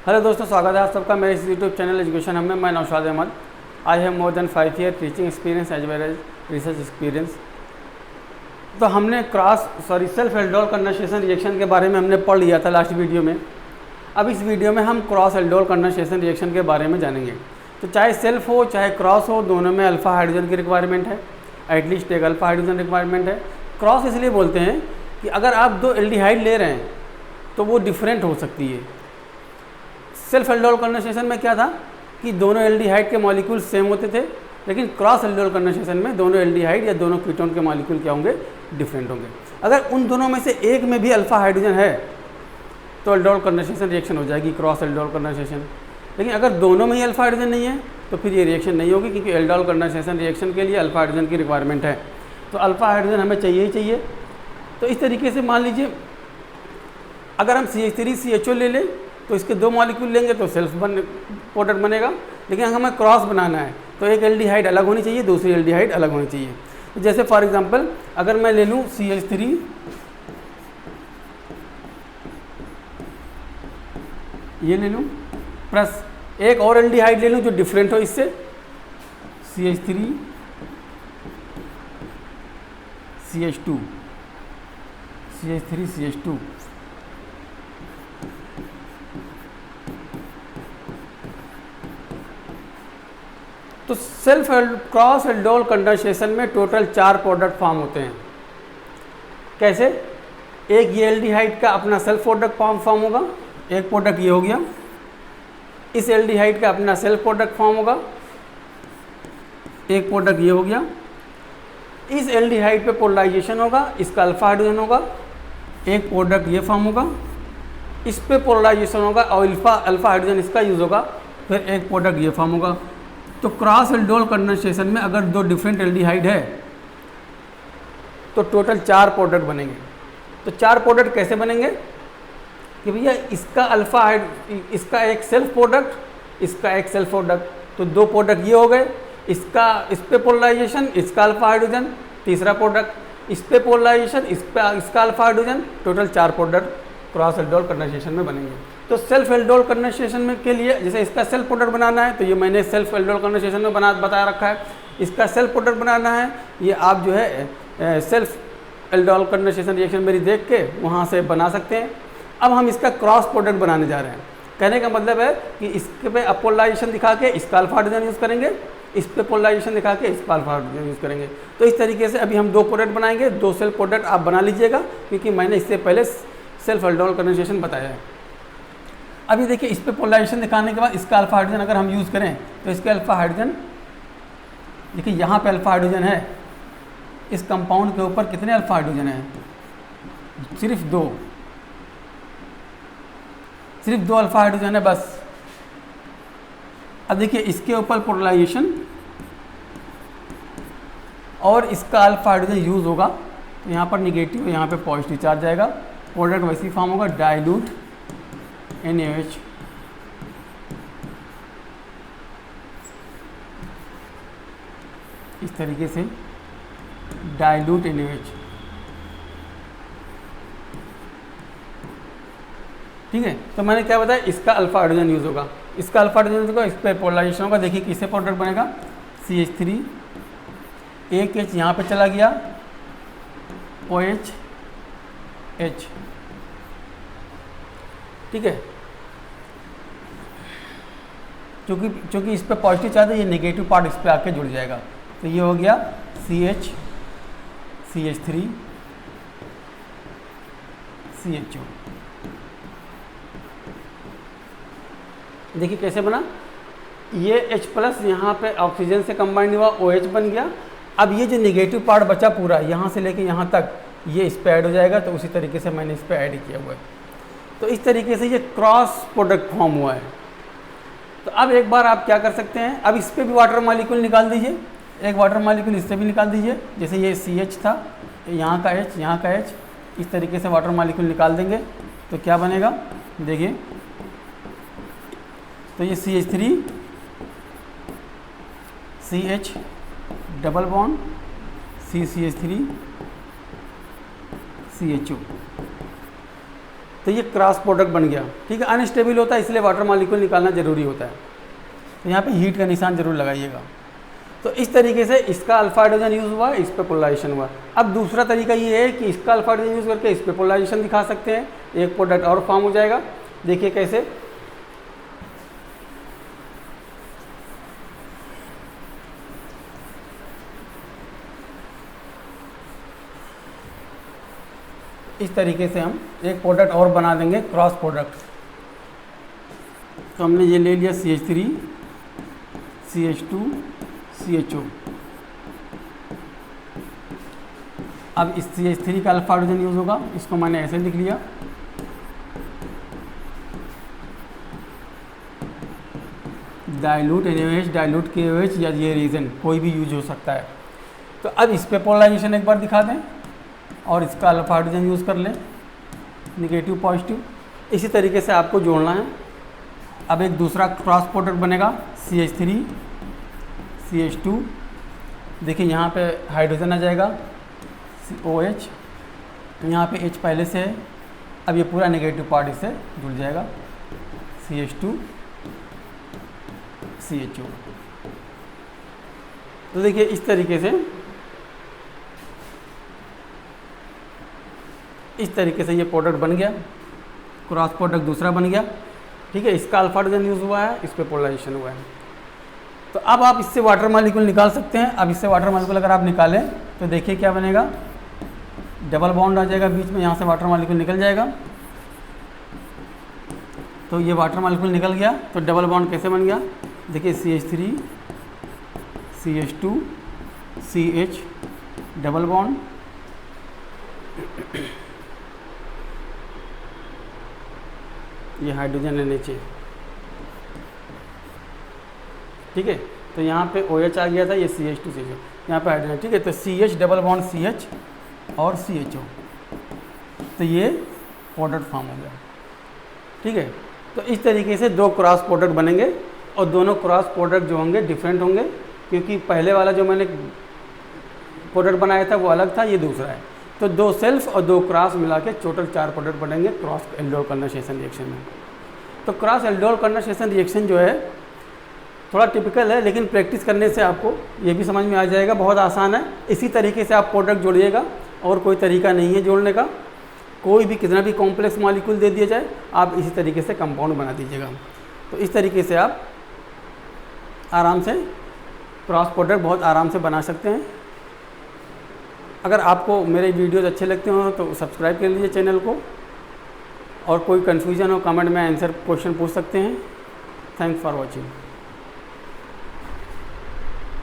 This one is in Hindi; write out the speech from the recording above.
हेलो दोस्तों, स्वागत है आप सबका मेरे इस यूट्यूब चैनल एजुकेशन हमें। मैं Naushad Ahmad. I have more than 5 year teaching experience as well as research experience. तो हमने सेल्फ एल्डोल कंडेंसेशन रिएक्शन के बारे में हमने पढ़ लिया था लास्ट वीडियो में। अब इस वीडियो में हम क्रॉस एल्डोल कंडेंसेशन रिएक्शन के बारे में जानेंगे। तो चाहे सेल्फ हो चाहे क्रॉस हो, दोनों में अल्फ़ा हाइड्रोजन की रिक्वायरमेंट है, एटलीस्ट एक अल्फ़ा हाइड्रोजन रिक्वायरमेंट है। क्रॉस इसलिए बोलते हैं कि अगर आप दो एल्डिहाइड ले रहे हैं तो वो डिफरेंट हो सकती है। सेल्फ एल्डोल कंडेंसेशन में क्या था कि दोनों एल्डिहाइड के मॉलिक्यूल सेम होते थे, लेकिन क्रॉस एल्डोल कंडेंसेशन में दोनों एल्डिहाइड या दोनों कीटोन के मॉलिक्यूल क्या होंगे, डिफरेंट होंगे। अगर उन दोनों में से एक में भी अल्फा हाइड्रोजन है तो एल्डोल कंडेंसेशन रिएक्शन हो जाएगी, क्रॉस एल्डोल कंडेंसेशन। लेकिन अगर दोनों में ही अल्फा हाइड्रोजन नहीं है तो फिर ये रिएक्शन नहीं होगी, क्योंकि एल्डोल कंडेंसेशन रिएक्शन के लिए अल्फा हाइड्रोजन की रिक्वायरमेंट है। तो अल्फा हाइड्रोजन हमें चाहिए ही चाहिए। तो इस तरीके से मान लीजिए अगर हम CH3CHO ले लें तो इसके दो मॉलिक्यूल लेंगे तो सेल्फ प्रोडक्ट बनेगा। लेकिन अगर हमें क्रॉस बनाना है तो एक एल्डिहाइड अलग होनी चाहिए, दूसरी एल्डिहाइड अलग होनी चाहिए। तो जैसे फॉर एग्जांपल अगर मैं ले लूँ CH3 ये ले लूँ प्लस एक और एल्डिहाइड ले लूँ जो डिफरेंट हो इससे, CH3 CH2 CH3 CH2। तो सेल्फ क्रॉस एल्डोल कंडेंसेशन में टोटल 4 प्रोडक्ट फॉर्म होते हैं। कैसे? एक ये एल्डिहाइड का अपना सेल्फ प्रोडक्ट फॉर्म होगा, एक प्रोडक्ट ये हो गया। इस एल्डिहाइड का अपना सेल्फ प्रोडक्ट फॉर्म होगा, एक प्रोडक्ट ये हो गया। इस एल्डिहाइड पे पोलराइजेशन होगा, इसका अल्फा हाइड्रोजन होगा, एक प्रोडक्ट ये फॉर्म होगा। इस पे पोलराइजेशन होगा और अल्फा हाइड्रोजन इसका यूज़ होगा, फिर एक प्रोडक्ट ये फॉर्म होगा। तो क्रॉस एल्डोल कंडेंसेशन में अगर दो डिफरेंट एल्डिहाइड है तो टोटल 4 प्रोडक्ट बनेंगे। तो 4 प्रोडक्ट कैसे बनेंगे कि भैया इसका एक सेल्फ प्रोडक्ट, इसका एक सेल्फ प्रोडक्ट, तो 2 प्रोडक्ट ये हो गए। इस पे पोलराइजेशन, इसका अल्फा हाइड्रोजन, तीसरा प्रोडक्ट इस पे पोलराइजेशन, इसका alpha hydrogen, total 4 product cross aldol condensation में बनेंगे। तो सेल्फ एल्डोल कंडेंसेशन में के लिए जैसे इसका सेल्फ प्रोडक्ट बनाना है तो ये मैंने सेल्फ एल्डोल कंडेंसेशन में बताया रखा है। इसका सेल्फ प्रोडक्ट बनाना है ये आप जो है सेल्फ एल्डोल कंडेंसेशन रिएक्शन मेरी देख के वहाँ से बना सकते हैं। अब हम इसका क्रॉस प्रोडक्ट बनाने जा रहे हैं। कहने का मतलब है कि इसके पे पोलराइजेशन दिखा के इसका अल्फा हाइड्रोजन यूज़ करेंगे, इस पे पोलराइजेशन दिखा के इसका अल्फा हाइड्रोजन यूज़ करेंगे। तो इस तरीके से अभी हम 2 प्रोडक्ट बनाएंगे। 2 सेल्फ प्रोडक्ट आप बना लीजिएगा, क्योंकि मैंने इससे पहले सेल्फ एल्डोल कंडेंसेशन बताया है। अभी देखिए इस पे पोलराइजेशन दिखाने के बाद इसका अल्फा हाइड्रोजन अगर हम यूज़ करें तो इसके अल्फा हाइड्रोजन, देखिए यहाँ पे अल्फा हाइड्रोजन है, इस कंपाउंड के ऊपर कितने अल्फा हाइड्रोजन है? सिर्फ 2 अल्फा हाइड्रोजन है बस। अब देखिए इसके ऊपर पोलराइजेशन और इसका अल्फा हाइड्रोजन यूज़ होगा, तो यहाँ पर निगेटिव, यहाँ पे पॉजिटिव चार्ज आएगा। प्रोडक्ट वैसे ही फॉर्म होगा, डाइल्यूट NaOH। इस तरीके से डाइल्यूट NaOH, ठीक है। तो मैंने क्या बताया, इसका अल्फा हाइड्रोजन यूज़ होगा, इसका अल्फा हाइड्रोजन होगा, इस पर पोलराइजेशन होगा। देखिए किससे प्रोडक्ट बनेगा, CH3 एक H यहाँ पे चला गया, OH H, ठीक है। क्योंकि इस पे पॉजिटिव चार्ज है, ये नेगेटिव पार्ट इस पे आके जुड़ जाएगा। तो ये हो गया CH3 CHO। देखिए कैसे बना, ये H प्लस यहाँ पे ऑक्सीजन से कंबाइंड हुआ, OH बन गया। अब ये जो नेगेटिव पार्ट बचा पूरा यहाँ से लेके यहाँ तक, ये इस पे ऐड हो जाएगा। तो उसी तरीके से मैंने इस पे ऐड किया हुआ है। तो इस तरीके से ये क्रॉस प्रोडक्ट फॉर्म हुआ है। तो अब एक बार आप क्या कर सकते हैं, अब इस पे भी वाटर मॉलिक्यूल निकाल दीजिए, एक वाटर मॉलिक्यूल इससे भी निकाल दीजिए। जैसे ये CH था, यहाँ का H, यहाँ का H, इस तरीके से वाटर मॉलिक्यूल निकाल देंगे तो क्या बनेगा, देखिए। तो ये CH3 CH double bond CCH3 CHO। तो ये क्रॉस प्रोडक्ट बन गया, ठीक है। अनस्टेबल होता है इसलिए वाटर मॉलिक्यूल निकालना ज़रूरी होता है, तो यहाँ पे हीट का निशान जरूर लगाइएगा। तो इस तरीके से इसका अल्फा हाइड्रोजन यूज़ हुआ, इस पर पोलराइजेशन हुआ। अब दूसरा तरीका ये है कि इसका अल्फा हाइड्रोजन यूज़ करके इस पर पोलराइजेशन दिखा सकते हैं, एक प्रोडक्ट और फॉर्म हो जाएगा। देखिए कैसे, इस तरीके से हम एक प्रोडक्ट और बना देंगे, क्रॉस प्रोडक्ट। तो हमने ये ले लिया CH3 CH2 CHO। अब इस CH3 का अल्फा हाइड्रोजन यूज़ होगा, इसको मैंने ऐसे लिख लिया। डाइल्यूट NaOH, डाइल्यूट KOH या ये रीजन कोई भी यूज हो सकता है। तो अब इस पे पोलराइजेशन एक बार दिखा दें और इसका अल्फा हाइड्रोजन यूज़ कर लें, नेगेटिव पॉजिटिव। इसी तरीके से आपको जोड़ना है। अब एक दूसरा क्रॉस प्रोडक्ट बनेगा CH3 CH2। देखिए यहाँ पे हाइड्रोजन आ जाएगा OH, यहाँ पे H पहले से है। अब ये पूरा नेगेटिव पार्ट इससे जुड़ जाएगा, CH2 CHO। तो देखिए इस तरीके से ये प्रोडक्ट बन गया, क्रॉस प्रोडक्ट दूसरा बन गया, ठीक है। इसका अल्फा हाइड्रोजन यूज़ हुआ है, इस पर पोलराइजेशन हुआ है। तो अब आप इससे वाटर मॉलिक्यूल निकाल सकते हैं। अब इससे वाटर मॉलिक्यूल अगर आप निकालें तो देखिए क्या बनेगा, डबल बॉन्ड आ जाएगा बीच में, यहाँ से वाटर मॉलिक्यूल निकल जाएगा। तो ये वाटर मॉलिक्यूल निकल गया, तो डबल बॉन्ड कैसे बन गया, देखिए CH3 CH2 CH double bond, ये हाइड्रोजन NH, ठीक है। तो यहाँ पे OH आ गया था, ये CH2 CHO, यहाँ पे हाइड्रोजन, ठीक है। तो CH डबल बॉन्ड CH और CHO, तो ये प्रोडक्ट फॉर्म हो गया, ठीक है। तो इस तरीके से दो क्रॉस प्रोडक्ट बनेंगे और दोनों क्रॉस प्रोडक्ट जो होंगे डिफरेंट होंगे, क्योंकि पहले वाला जो मैंने प्रोडक्ट बनाया था वो अलग था, ये दूसरा है। तो दो सेल्फ और दो क्रॉस मिला के टोटल 4 प्रोडक्ट बनेंगे क्रॉस एल्डिहाइड कंडेंसेशन रिएक्शन में। तो क्रॉस एल्डिहाइड कंडेंसेशन रिएक्शन जो है थोड़ा टिपिकल है, लेकिन प्रैक्टिस करने से आपको ये भी समझ में आ जाएगा, बहुत आसान है। इसी तरीके से आप प्रोडक्ट जोड़िएगा, और कोई तरीका नहीं है जोड़ने का। कोई भी कितना भी कॉम्प्लेक्स मॉलिक्यूल दे दिया जाए, आप इसी तरीके से कंपाउंड बना दीजिएगा। तो इस तरीके से आप आराम से क्रॉस प्रोडक्ट बहुत आराम से बना सकते हैं। अगर आपको मेरे वीडियोज़ अच्छे लगते हो तो सब्सक्राइब कर लीजिए चैनल को, और कोई कन्फ्यूजन हो कमेंट में आंसर क्वेश्चन पूछ सकते हैं। Thanks for watching.